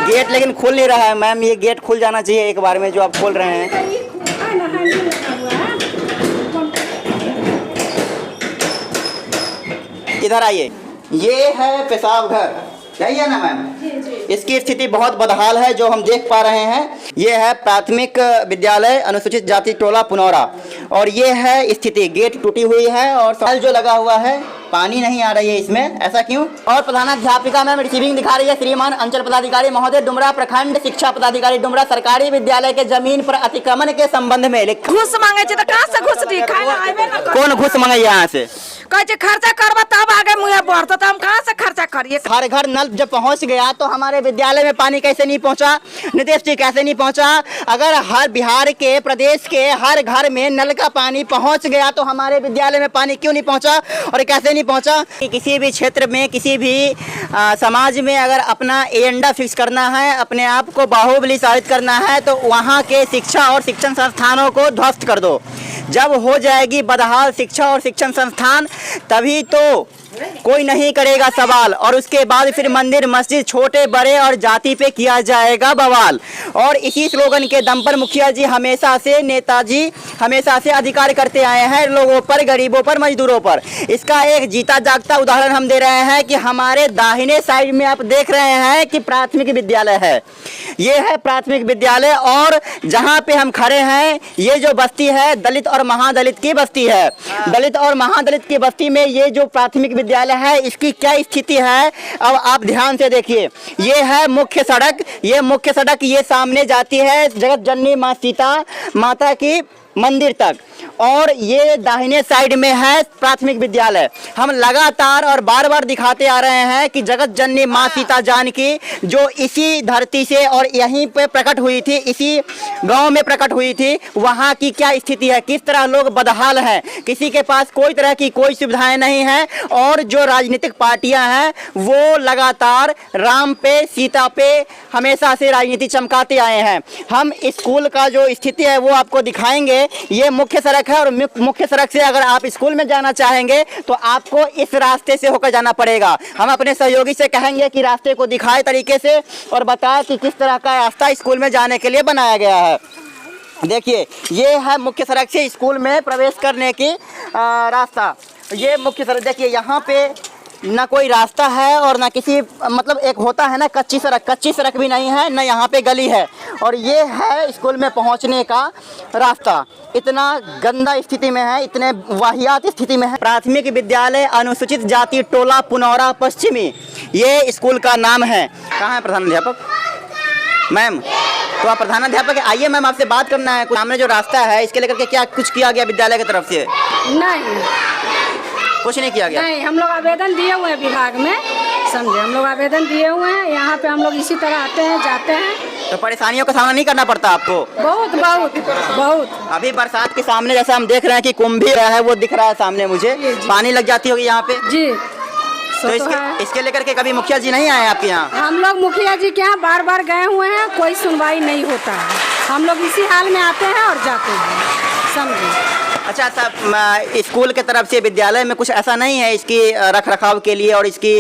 Gate लेकिन खुल नहीं रहा है मैम, ये गेट खुल जाना चाहिए एक बार में जो आप खोल रहे हैं। इधर आइए, ये है पेशाब घर, यही है ना मैम? इसकी स्थिति बहुत बदहाल है जो हम देख पा रहे हैं। ये है प्राथमिक विद्यालय अनुसूचित जाति टोला पुनौरा और ये है स्थिति, गेट टूटी हुई है और साल जो लगा हुआ है, पानी नहीं आ रही है इसमें, ऐसा क्यों? और प्रधानाध्यापिका मैम रिसीविंग दिखा रही है। श्रीमान अंचल पदाधिकारी महोदय डुमरा, प्रखंड शिक्षा पदाधिकारी डुमरा, सरकारी विद्यालय के जमीन पर अतिक्रमण के संबंध में घूस मांगे तो कहाँ से घूस दी? कौन घूस मांगे यहाँ से? कहे खर्चा करबा तब आगे मुँह बढ़ता, तो हम कहाँ से खर्चा करिए? हर घर नल जब पहुँच गया तो हमारे विद्यालय में पानी कैसे नहीं पहुँचा? नीतीश जी कैसे नहीं पहुँचा? अगर हर बिहार के प्रदेश के हर घर में नल का पानी पहुँच गया तो हमारे विद्यालय में पानी क्यों नहीं पहुँचा और कैसे नहीं पहुँचा? किसी भी क्षेत्र में, किसी भी समाज में अगर अपना एजेंडा फिक्स करना है, अपने आप को बाहुबली साबित करना है तो वहाँ के शिक्षा और शिक्षण संस्थानों को ध्वस्त कर दो। जब हो जाएगी बदहाल शिक्षा और शिक्षण संस्थान तभी तो कोई नहीं करेगा सवाल, और उसके बाद फिर मंदिर मस्जिद छोटे बड़े और जाति पे किया जाएगा बवाल। और इसी स्लोगन के दम पर मुखिया जी हमेशा से, नेताजी हमेशा से अधिकार करते आए हैं लोगों पर, गरीबों पर, मजदूरों पर। इसका एक जीता जागता उदाहरण हम दे रहे हैं कि हमारे दाहिने साइड में आप देख रहे हैं कि प्राथमिक विद्यालय है, ये है प्राथमिक विद्यालय। और जहाँ पे हम खड़े हैं ये जो बस्ती है दलित और महादलित की बस्ती है। दलित और महादलित की बस्ती में ये जो प्राथमिक विद्यालय है इसकी क्या स्थिति है अब आप ध्यान से देखिए। ये है मुख्य सड़क, ये मुख्य सड़क ये सामने जाती है जगत जननी माँ सीता माता की मंदिर तक, और ये दाहिने साइड में है प्राथमिक विद्यालय। हम लगातार और बार बार दिखाते आ रहे हैं कि जगत जननी माँ सीता जानकी जो इसी धरती से और यहीं पे प्रकट हुई थी, इसी गांव में प्रकट हुई थी, वहाँ की क्या स्थिति है, किस तरह लोग बदहाल हैं, किसी के पास कोई तरह की कोई सुविधाएं नहीं है। और जो राजनीतिक पार्टियां हैं वो लगातार राम पे सीता पे हमेशा से राजनीति चमकाते आए हैं। हम स्कूल का जो स्थिति है वो आपको दिखाएंगे। ये मुख्य सड़क है और मुख्य सड़क से अगर आप स्कूल में जाना चाहेंगे तो आपको इस रास्ते से होकर जाना पड़ेगा। हम अपने सहयोगी से कहेंगे कि रास्ते को दिखाए तरीके से और बताए कि किस तरह का रास्ता स्कूल में जाने के लिए बनाया गया है। देखिए ये है मुख्य सड़क से स्कूल में प्रवेश करने की रास्ता। ये मुख्य सड़क देखिए, यहाँ पे ना कोई रास्ता है और ना किसी मतलब एक होता है ना कच्ची सड़क भी नहीं है, ना यहाँ पे गली है। और ये है स्कूल में पहुँचने का रास्ता, इतना गंदा स्थिति में है, इतने वाहियात स्थिति में है। प्राथमिक विद्यालय अनुसूचित जाति टोला पुनौरा पश्चिमी ये स्कूल का नाम है। कहाँ है प्रधानाध्यापक मैम? तो आप प्रधानाध्यापक आइए मैम, आपसे बात करना है। सामने जो रास्ता है इसके लेकर के क्या कुछ किया गया विद्यालय की तरफ से? नहीं, कुछ नहीं किया गया। नहीं, हम लोग आवेदन दिए हुए हैं विभाग में, समझे, हम लोग आवेदन दिए हुए हैं। यहाँ पे हम लोग इसी तरह आते हैं जाते हैं। तो परेशानियों का सामना नहीं करना पड़ता आपको? बहुत बहुत बहुत। अभी बरसात के सामने जैसा हम देख रहे हैं कि कुंभ भी रहा है, वो दिख रहा है सामने मुझे, पानी लग जाती होगी यहाँ पे जी। तो इसके लेकर के कभी मुखिया जी नहीं आए आपके यहाँ? हम लोग मुखिया जी के यहाँ बार बार गए हुए हैं, कोई सुनवाई नहीं होता है। हम लोग इसी हाल में आते हैं और जाते हैं, समझे। अच्छा स्कूल के तरफ से विद्यालय में कुछ ऐसा नहीं है इसकी रख रखाव के लिए और इसकी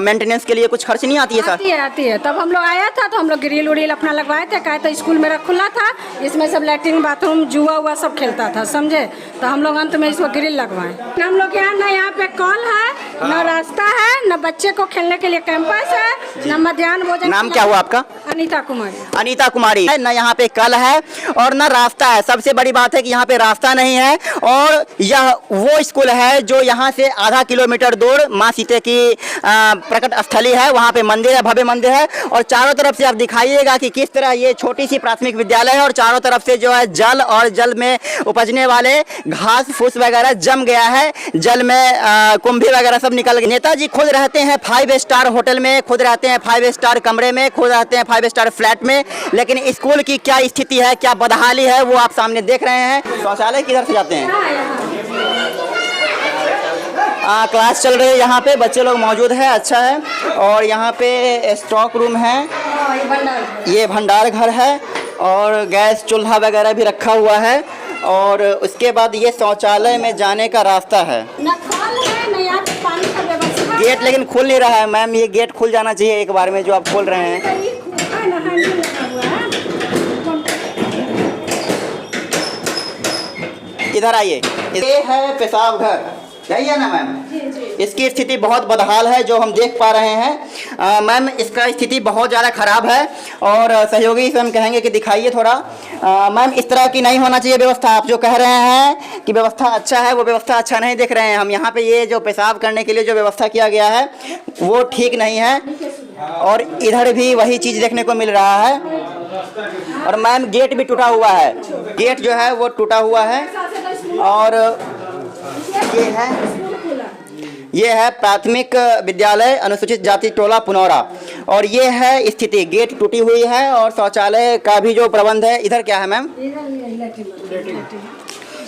मेंटेनेंस के लिए कुछ खर्च नहीं आती है सर? आती है। तब हम लोग आया था तो हम लोग ग्रिल उरिल अपना लगवाए थे, कहे तो स्कूल मेरा खुला था, इसमें सब लैट्रिन बाथरूम जुआ हुआ सब खेलता था, समझे। तो हम लोग अंत में इसको ग्रिल लगवाए। हम लोग यहाँ न यहाँ पे कॉल है, न रास्ता है, न बच्चे को खेलने के लिए कैंपस है, न मध्याह्न भोजन। नाम क्या हुआ आपका? अनीता कुमारी। अनीता कुमारी है। न यहाँ पे कल है और न रास्ता है। सबसे बड़ी बात है कि यहाँ पे रास्ता नहीं है। और यह वो स्कूल है जो यहाँ से आधा किलोमीटर दूर माँ सीता की प्रकट स्थली है, वहाँ पे मंदिर है, भव्य मंदिर है। और चारों तरफ से आप दिखाइएगा कि किस तरह ये छोटी सी प्राथमिक विद्यालय है और चारों तरफ से जो है जल और जल में उपजने वाले घास फूस वगैरह जम गया है, जल में कुंभी वगैरह सब निकल गए। नेताजी खुद रहते हैं 5 स्टार होटल में, खुद रहते हैं 5 स्टार कमरे में, खुद रहते हैं 5 स्टार फ्लैट में, लेकिन स्कूल की क्या स्थिति है, क्या बदहाली है वो आप सामने देख रहे हैं। शौचालय किधर से जाते हैं? क्लास चल रही है, यहाँ पे बच्चे लोग मौजूद है, अच्छा है। और यहाँ पे स्टॉक रूम है, ये भंडार घर है और गैस चूल्हा वगैरह भी रखा हुआ है। और उसके बाद ये शौचालय में जाने का रास्ता है। गेट लेकिन खुल नहीं रहा है मैम, ये गेट खुल जाना चाहिए एक बार में जो आप खोल रहे हैं। है ना, हैंडल लगा हुआ है। इधर आइए, ये है पेशाब घर, यही है ना मैम? इसकी स्थिति बहुत बदहाल है जो हम देख पा रहे हैं। मैम इसका स्थिति बहुत ज़्यादा ख़राब है और सहयोगी से हम कहेंगे कि दिखाइए थोड़ा। मैम इस तरह की नहीं होना चाहिए व्यवस्था। आप जो कह रहे हैं कि व्यवस्था अच्छा है, वो व्यवस्था अच्छा नहीं देख रहे हैं हम। यहाँ पे ये जो पेशाब करने के लिए जो व्यवस्था किया गया है वो ठीक नहीं है और इधर भी वही चीज़ देखने को मिल रहा है। और मैम गेट भी टूटा हुआ है, गेट जो है वो टूटा हुआ है। और ये है प्राथमिक विद्यालय अनुसूचित जाति टोला पुनौरा और ये है स्थिति। गेट टूटी हुई है और शौचालय का भी जो प्रबंध है। इधर क्या है मैम?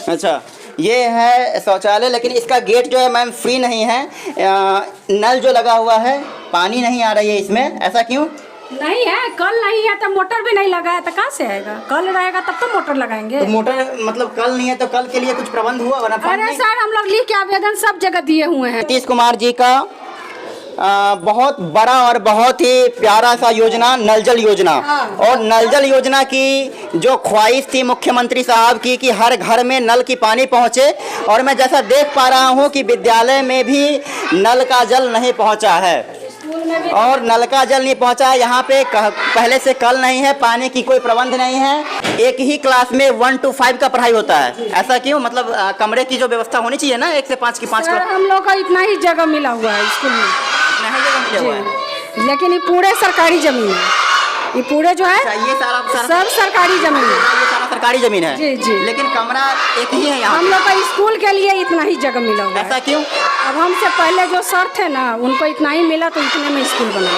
अच्छा, ये है शौचालय, लेकिन इसका गेट जो है मैम फ्री नहीं है। नल जो लगा हुआ है, पानी नहीं आ रही है इसमें, ऐसा क्यों? नहीं है, कल नहीं है तो मोटर भी नहीं लगा है तो कहाँ से आएगा? कल रहेगा तब तो मोटर लगाएंगे। तो मोटर मतलब कल नहीं है तो कल के लिए कुछ प्रबंध हुआ? अरे सर हम लोग लिख के आवेदन सब जगह दिए हुए हैं। नीतीश कुमार जी का बहुत बड़ा और बहुत ही प्यारा सा योजना नल जल योजना। और नल जल योजना की जो ख्वाहिश थी मुख्यमंत्री साहब की कि हर घर में नल की पानी पहुंचे, और मैं जैसा देख पा रहा हूं कि विद्यालय में भी नल का जल नहीं पहुंचा है और नल का जल नहीं पहुंचा है। यहाँ पे पहले से कल नहीं है, पानी की कोई प्रबंध नहीं है। एक ही क्लास में 1 to 5 का पढ़ाई होता है, ऐसा क्यों? मतलब कमरे की जो व्यवस्था होनी चाहिए ना 1 से 5 की 5 का। हम लोग का इतना ही जगह मिला हुआ है स्कूल में, इतना ही जगह मिला हुआ है। लेकिन ये पूरे सरकारी जमीन है। ये पूरे जो है ये सारा सब सरकारी जमीन है। ये सारा सरकारी जमीन है। जी जी। लेकिन कमरा एक ही है यहाँ। हम लोग का स्कूल के लिए इतना ही जगह मिला हुआ है। ऐसा क्यों? अब हमसे पहले जो सर थे ना उनको इतना ही मिला तो इतने में स्कूल बना।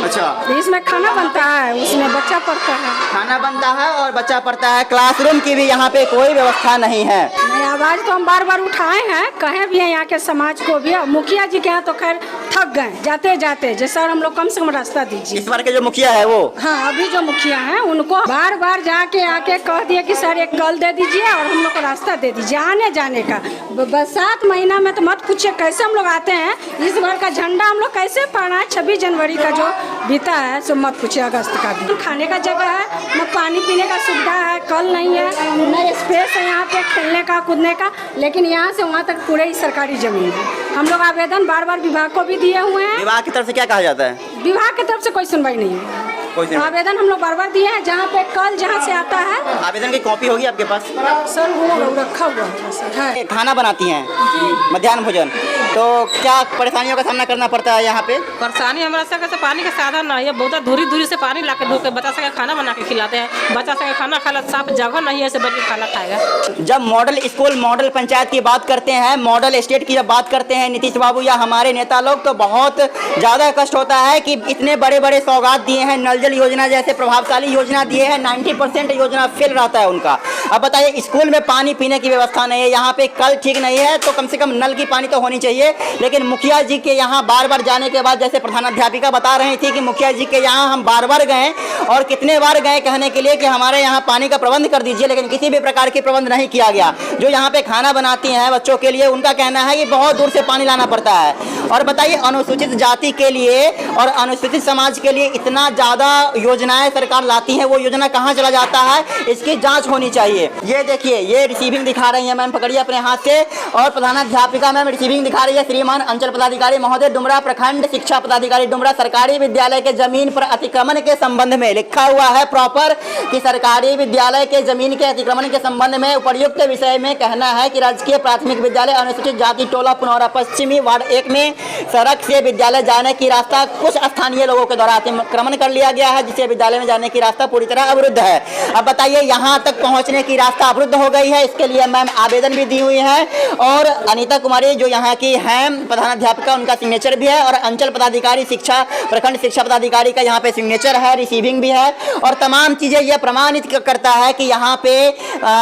अच्छा, इसमें खाना बनता है, उसमें बच्चा पढ़ता है। खाना बनता है और बच्चा पढ़ता है। क्लासरूम की भी यहाँ पे कोई व्यवस्था नहीं है। आवाज तो हम बार बार उठाए हैं, कहे भी हैं यहाँ के समाज को भी। मुखिया जी के यहाँ तो खैर थक गए जाते जाते, जे सर हम लोग कम से कम रास्ता दीजिए। इस बार के जो मुखिया है वो, हाँ अभी जो मुखिया हैं उनको बार बार जाके आके कह दिया कि सर एक कल दे दीजिए और हम लोग को रास्ता दे दीजिए आने जाने का। बरसात महीना में तो मत पूछिए कैसे हम लोग आते हैं। इस बार का झंडा हम लोग कैसे पहना है 26 जनवरी का जो बीता है, सो मत पूछिए। अगस्त का भी खाने का जगह है, न पानी पीने का सुविधा है, कल नहीं है, न स्पेस है यहाँ पे खेलने का कूदने का। लेकिन यहाँ से वहाँ तक पूरे ही सरकारी जमीन है। हम लोग आवेदन बार बार विभाग को भी दिए हुए हैं। विभाग की तरफ से क्या कहा जाता है? विभाग की तरफ से कोई सुनवाई नहीं है। आवेदन हम लोग बार बार दिए हैं, जहाँ पे कल जहाँ से आता है। आवेदन की कॉपी होगी आपके पास? सर वो रखा हुआ है सर। है खाना बनाती हैं मध्याह्न भोजन, तो क्या परेशानियों का सामना करना पड़ता है यहाँ पे? परेशानी हमारा से पानी का साधन नहीं है, बहुत दूरी से पानी ला के दो के बच्चा से खाना बना के खिलाते हैं। बच्चा से खाना खाना साफ जगह नहीं है, बच्चे खाना खाएगा। जब मॉडल स्कूल मॉडल पंचायत की बात करते हैं, मॉडल स्टेट की जब बात करते हैं नीतीश बाबू या हमारे नेता लोग, तो बहुत ज़्यादा कष्ट होता है कि इतने बड़े बड़े सौगात दिए हैं, नल जल योजना जैसे प्रभावशाली योजना दिए हैं, 90% योजना फेल रहता है उनका। अब बताइए स्कूल में पानी पीने की व्यवस्था नहीं है, यहाँ पे कल ठीक नहीं है तो कम से कम नल की पानी तो होनी चाहिए। लेकिन मुखिया जी के यहाँ बार बार जाने के बाद, जैसे प्रधानाध्यापिका बता रही थी कि मुखिया जी के यहाँ हम बार बार गए और कितने बार गए कहने के लिए कि हमारे यहाँ पानी का प्रबंध कर दीजिए, लेकिन किसी भी प्रकार के प्रबंध नहीं किया गया। जो यहाँ पे खाना बनाती हैं बच्चों के लिए, उनका कहना है कि बहुत दूर से पानी लाना पड़ता है। और बताइए अनुसूचित जाति के लिए और अनुसूचित समाज के लिए इतना ज़्यादा योजनाएं सरकार लाती है, वो योजना कहाँ चला जाता है, इसकी जांच होनी चाहिए। ये देखिए, ये रिसीविंग दिखा रही है मैम, पकड़िए अपने हाथ से। और प्रधानाध्यापिका मैम रिसीविंग दिखा रही है। श्रीमान अंचल पदाधिकारी महोदय, डुमरा प्रखंड शिक्षा पदाधिकारी डुमरा, सरकारी विद्यालय के जमीन पर अतिक्रमण के संबंध में लिखा हुआ है प्रॉपर कि सरकारी विद्यालय के जमीन के अतिक्रमण के संबंध में उपर्युक्त विषय में कहना है कि राजकीय प्राथमिक विद्यालय अनुसूचित जाति टोला पुनौरा पश्चिमी वार्ड 1 में सड़क से विद्यालय जाने की रास्ता कुछ स्थानीय लोगों के द्वारा अतिक्रमण कर लिया गया है, जिससे विद्यालय में जाने की रास्ता पूरी तरह अवरुद्ध है। अब बताइए यहाँ तक पहुँचने की रास्ता अवरुद्ध हो गई है। इसके लिए मैम आवेदन भी दी हुई है और अनीता कुमारी जो यहाँ की हैं प्रधानाध्यापिका, उनका सिग्नेचर भी है और अंचल पदाधिकारी शिक्षा प्रखंड शिक्षा पदाधिकारी का यहाँ पे सिग्नेचर है, रिसीविंग भी है और तमाम चीज़ें यह प्रमाणित करता है कि यहाँ पे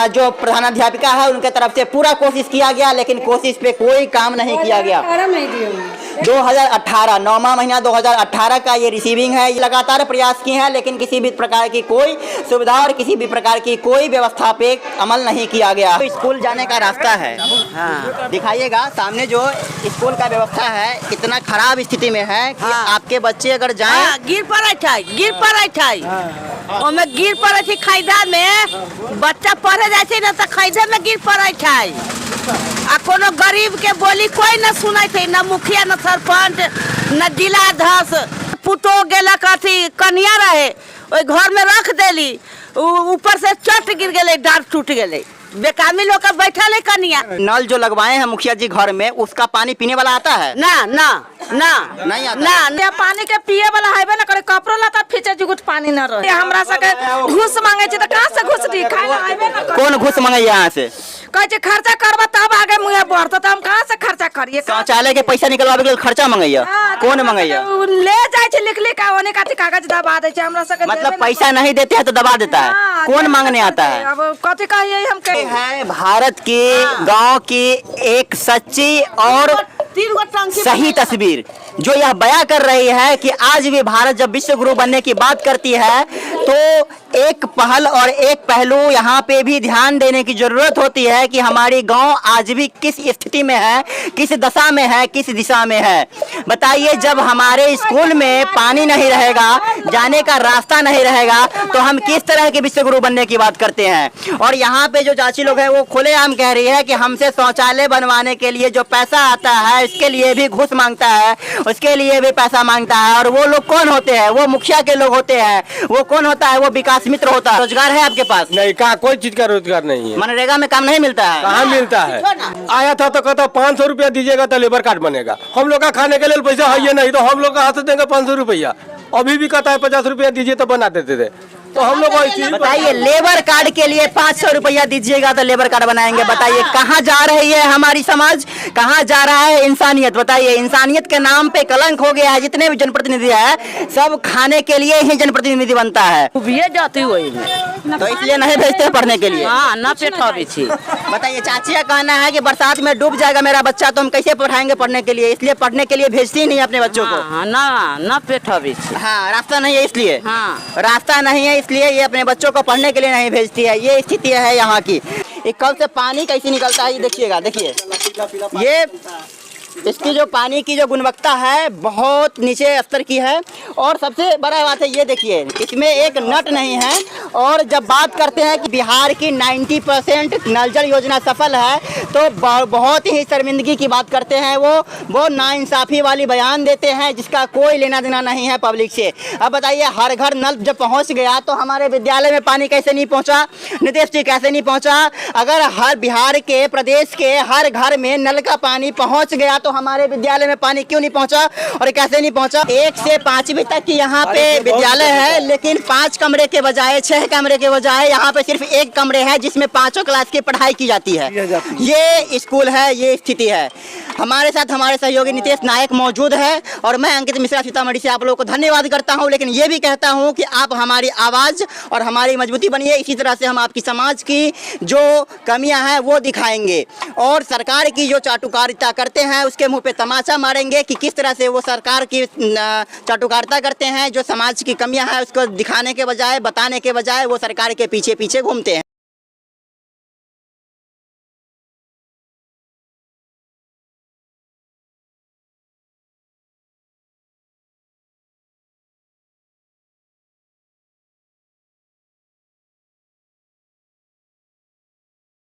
जो प्रधानाध्यापिका है उनके तरफ से पूरा कोशिश किया गया, लेकिन कोशिश पे कोई काम नहीं किया गया। नहीं दिए 2018 9वां महीना 2018 का ये रिसीविंग है। ये लगातार प्रयास किए हैं लेकिन किसी भी प्रकार की कोई सुविधा और किसी भी प्रकार की कोई व्यवस्था पे अमल नहीं किया गया। तो स्कूल जाने का रास्ता है, हाँ दिखाइएगा सामने जो स्कूल का व्यवस्था है इतना खराब स्थिति में है कि आपके बच्चे अगर जाएं गिर पड़े ओमे गिर पड़े थी खैदा में बच्चा पढ़े जाए ना तो खैदा में गिर पड़े आ कोनो गरीब के बोली कोई न सुनाई थे, न मुखिया न सरपंच न जिला अध्यक्ष। पुतो गेला कथी कन्या रहे ओई घर में रख देली, ऊपर से चट गिर गए, डार टूट गए, बेकामी लोग का बैठा ले कन्या। नल जो लगवाए हैं मुखिया जी घर में उसका पानी पीने वाला आता है? ना ना ना नहीं आता। ना पानी के पिए वाला है ना करे, कपड़ो लाता फीचे जुगुट पानी न रहे। हमरा सके घूस मांगे छी त कहां से घूस दी? खाए ना आइबे ना करे। कौन घूस मांगे यहाँ से? कहे छी खर्चा करबा तब आगे मुंह बढ़त, त हम कहां से खर्चा करिए? शौचालय के पैसा निकलवावे के लिए खर्चा मांगैया? कौन मांगैया? ले जाय छी लिख लिख ओने काती कागज दबा दे छी हमरा सके। मतलब पैसा नहीं देते हैं तो दबा देता है। कौन मांगने आता है? अब कथी कहिए हम के है भारत की गांव की एक सच्ची और सही तस्वीर जो यह बयां कर रही है कि आज भी भारत जब विश्व गुरु बनने की बात करती है तो एक पहल और एक पहलू यहाँ पे भी ध्यान देने की जरूरत होती है कि हमारी गांव आज भी किस स्थिति में है, किस दशा में है, किस दिशा में है। बताइए, जब हमारे स्कूल में पानी नहीं रहेगा, जाने का रास्ता नहीं रहेगा तो हम किस तरह के विश्व गुरु बनने की बात करते हैं। और यहाँ पे जो चाची लोग हैं वो खुलेआम कह रही है कि हमसे शौचालय बनवाने के लिए जो पैसा आता है इसके लिए भी घूस मांगता है, उसके लिए भी पैसा मांगता है। और वो लोग कौन होते हैं? वो मुखिया के लोग होते हैं। वो कौन होता है? वो विकास मित्र होता है। रोजगार है आपके पास? नहीं, कहा कोई चीज का रोजगार नहीं है। मनरेगा में काम नहीं मिलता है? कहाँ मिलता है? आया था तो कहता 500 रुपया दीजिएगा तो लेबर कार्ड बनेगा। हम लोग का खाने के लिए पैसा है नहीं तो हम लोग का हाथ देंगे 500 रुपया। अभी भी कहता है 50 रुपया दीजिए तो बना देते थे। तो हम लोग बताइए, लेबर कार्ड के लिए 500 रुपया दीजिएगा तो लेबर कार्ड बनाएंगे। बताइए कहाँ जा रही है हमारी समाज, कहाँ जा रहा है इंसानियत? बताइए, इंसानियत के नाम पे कलंक हो गया है। जितने भी जनप्रतिनिधि है सब खाने के लिए ही जनप्रतिनिधि बनता है। जाती हुई तो इसलिए नहीं भेजते पढ़ने के लिए। हाँ, ना पेठावे छी। बताइए, चाची का कहना है कि बरसात में डूब जाएगा मेरा बच्चा तो हम कैसे पढ़ाएंगे पढ़ने के लिए, इसलिए पढ़ने के लिए भेजती ही नहीं अपने बच्चों को। हाँ, ना पेठावे छी। हाँ, रास्ता नहीं है इसलिए। हाँ, रास्ता नहीं है इसलिए ये अपने बच्चों को पढ़ने के लिए नहीं भेजती है। ये स्थिति है यहाँ की। एक कल से पानी कैसे निकलता है ये देखिएगा। देखिए, ये इसकी जो पानी की जो गुणवत्ता है बहुत नीचे स्तर की है। और सबसे बड़ा बात है ये देखिए, इसमें एक नट नहीं है। और जब बात करते हैं कि बिहार की 90% नल जल योजना सफल है तो बहुत ही शर्मिंदगी की बात करते हैं। वो नाइंसाफ़ी वाली बयान देते हैं जिसका कोई लेना देना नहीं है पब्लिक से। अब बताइए, हर घर नल जब पहुँच गया तो हमारे विद्यालय में पानी कैसे नहीं पहुँचा? नीतीश जी कैसे नहीं पहुँचा? अगर हर बिहार के प्रदेश के हर घर में नल का पानी पहुँच गया तो हमारे विद्यालय में पानी क्यों नहीं पहुंचा और कैसे नहीं पहुंचा? 1 से 5वीं तक की यहाँ पे विद्यालय है लेकिन 5 कमरे के बजाय 6 कमरे के बजाय यहाँ पे सिर्फ 1 कमरे है जिसमें 5 क्लास की पढ़ाई की जाती है। ये स्कूल है, ये स्थिति है। हमारे साथ हमारे सहयोगी नितेश नायक मौजूद है और मैं अंकित मिश्रा सीतामढ़ी से आप लोगों को धन्यवाद करता हूँ। लेकिन ये भी कहता हूँ कि आप हमारी आवाज़ और हमारी मजबूती बनिए। इसी तरह से हम आपकी समाज की जो कमियां हैं वो दिखाएंगे और सरकार की जो चाटुकारिता करते हैं उसके मुंह पे तमाचा मारेंगे कि किस तरह से वो सरकार की चाटुकारिता करते हैं। जो समाज की कमियां हैं उसको दिखाने के बजाय, बताने के बजाय वो सरकार के पीछे पीछे घूमते हैं।